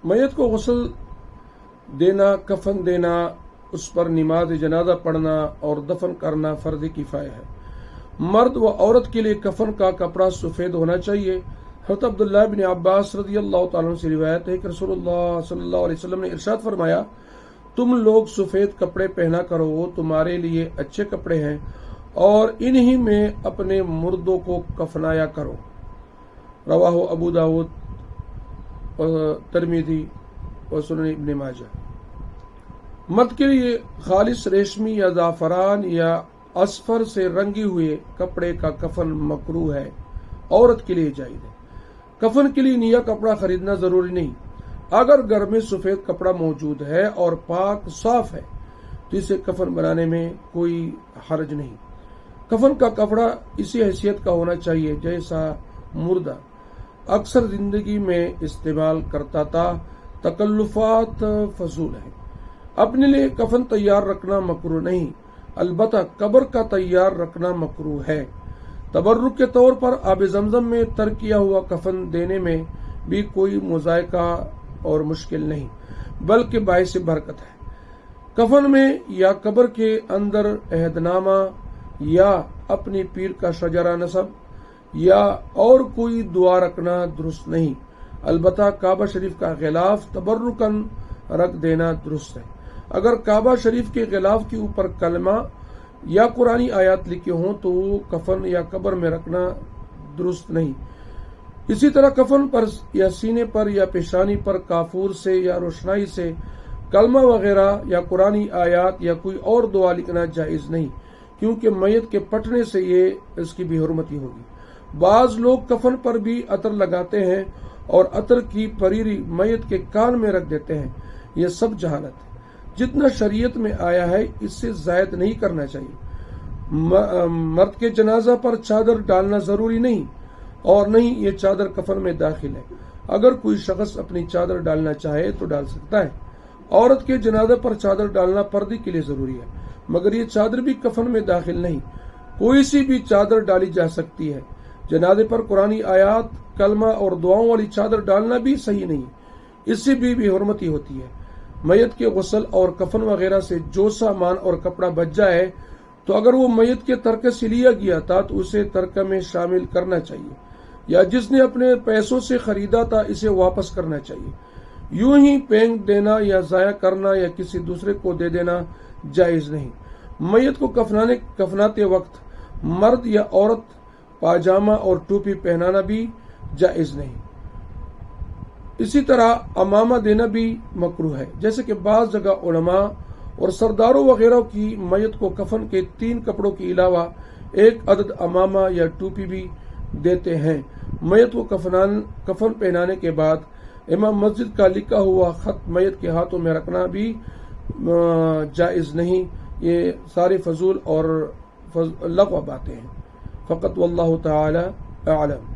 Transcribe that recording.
میت کو غسل دینا، کفن دینا، اس پر نماز جنازہ پڑھنا اور دفن کرنا فرض کفایہ ہے۔ مرد و عورت کے لیے کفن کا کپڑا سفید ہونا چاہیے۔ حضرت عبداللہ بن عباس رضی اللہ تعالیٰ عنہ سے روایت ہے کہ رسول اللہ صلی اللہ علیہ وسلم نے ارشاد فرمایا، تم لوگ سفید کپڑے پہنا کرو، وہ تمہارے لیے اچھے کپڑے ہیں، اور انہی میں اپنے مردوں کو کفنایا کرو۔ رواہ ابو داود اور ترمذی اور سنن ابن ماجہ۔ مرد کے لیے خالص ریشمی یا زعفران یا اصفر سے رنگی ہوئے کپڑے کا کفن مکروہ ہے، عورت کے لیے جائز ہے۔ کفن کے لیے نیا کپڑا خریدنا ضروری نہیں۔ اگر گھر میں سفید کپڑا موجود ہے اور پاک صاف ہے تو اسے کفن بنانے میں کوئی حرج نہیں۔ کفن کا کپڑا اسی حیثیت کا ہونا چاہیے جیسا مردہ اکثر زندگی میں استعمال کرتا تھا۔ تکلفات فضول ہیں۔ اپنے لیے کفن تیار رکھنا مکروہ نہیں، البتہ قبر کا تیار رکھنا مکروہ ہے۔ تبرک کے طور پر آب زمزم میں تر کیا ہوا کفن دینے میں بھی کوئی مذائقہ اور مشکل نہیں، بلکہ باعث برکت ہے۔ کفن میں یا قبر کے اندر عہد نامہ یا اپنی پیر کا شجرہ نصب یا اور کوئی دعا رکھنا درست نہیں، البتہ کعبہ شریف کا غلاف تبرکن رکھ دینا درست ہے۔ اگر کعبہ شریف کے غلاف کے اوپر کلمہ یا قرآنی آیات لکھے ہوں تو وہ کفن یا قبر میں رکھنا درست نہیں۔ اسی طرح کفن پر یا سینے پر یا پیشانی پر کافور سے یا روشنائی سے کلمہ وغیرہ یا قرآنی آیات یا کوئی اور دعا لکھنا جائز نہیں، کیونکہ میت کے پٹنے سے یہ اس کی بے حرمتی ہوگی۔ بعض لوگ کفن پر بھی عطر لگاتے ہیں اور عطر کی پریری میت کے کان میں رکھ دیتے ہیں، یہ سب جہالت ہے۔ جتنا شریعت میں آیا ہے اس سے زائد نہیں کرنا چاہیے۔ مرد کے جنازہ پر چادر ڈالنا ضروری نہیں، اور نہیں یہ چادر کفن میں داخل ہے۔ اگر کوئی شخص اپنی چادر ڈالنا چاہے تو ڈال سکتا ہے۔ عورت کے جنازہ پر چادر ڈالنا پردے کے لیے ضروری ہے، مگر یہ چادر بھی کفن میں داخل نہیں، کوئی سی بھی چادر ڈالی جا سکتی ہے۔ جنازے پر قرآنی آیات، کلمہ اور دعاؤں والی چادر ڈالنا بھی صحیح نہیں، اس سے بھی بے حرمتی ہوتی ہے۔ میت کے غسل اور کفن وغیرہ سے جو سامان اور کپڑا بچ جائے تو اگر وہ میت کے ترکے سے لیا گیا تھا تو اسے ترکہ میں شامل کرنا چاہیے، یا جس نے اپنے پیسوں سے خریدا تھا اسے واپس کرنا چاہیے۔ یوں ہی پھینک دینا یا ضائع کرنا یا کسی دوسرے کو دے دینا جائز نہیں۔ میت کو کفناتے وقت مرد یا عورت پاجامہ اور ٹوپی پہنانا بھی جائز نہیں۔ اسی طرح امامہ دینا بھی مکروہ ہے، جیسے کہ بعض جگہ علماء اور سرداروں وغیرہ کی میت کو کفن کے 3 کپڑوں کے علاوہ 1 عدد امامہ یا ٹوپی بھی دیتے ہیں۔ میت کو کفن پہنانے کے بعد امام مسجد کا لکھا ہوا خط میت کے ہاتھوں میں رکھنا بھی جائز نہیں۔ یہ سارے فضول اور لغو باتیں ہیں۔ فقط واللہ تعالی اعلم۔